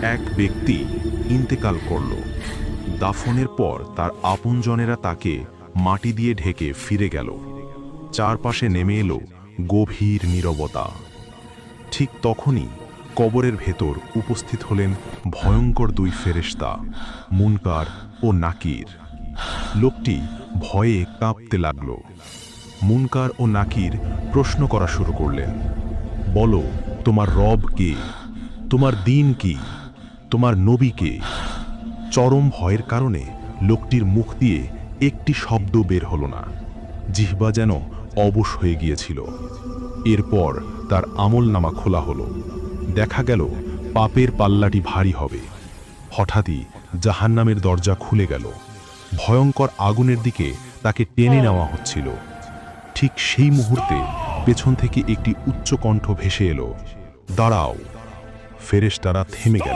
এক ব্যক্তি ইন্তেকাল করল। দাফনের পর তার আপনজনেরা তাকে মাটি দিয়ে ঢেকে ফিরে গেল। চারপাশে নেমে এলো গভীর নীরবতা। ঠিক তখনই কবরের ভেতর উপস্থিত হলেন ভয়ঙ্কর দুই ফেরেশতা, মুনকার ও নাকির। লোকটি ভয়ে কাঁপতে লাগল। মুনকার ও নাকির প্রশ্ন করা শুরু করলেন, বলো, তোমার রব কে? তোমার দ্বীন কি? তোমার নবী কে? চরম ভয়ের কারণে লোকটির মুখ দিয়ে একটি শব্দ বের হলো না। জিহ্বা যেন অবশ হয়ে গিয়েছিল। এরপর তার আমলনামা খোলা হলো। দেখা গেল পাপের পাল্লাটি ভারী হবে। হঠাৎই জাহান্নামের দরজা খুলে গেল। ভয়ঙ্কর আগুনের দিকে তাকে টেনে নেওয়া হচ্ছিল। ঠিক সেই মুহূর্তে পেছন থেকে একটি উচ্চ কণ্ঠ ভেসে এলো, দাঁড়াও! ফেরেশতারা থেমে গেল।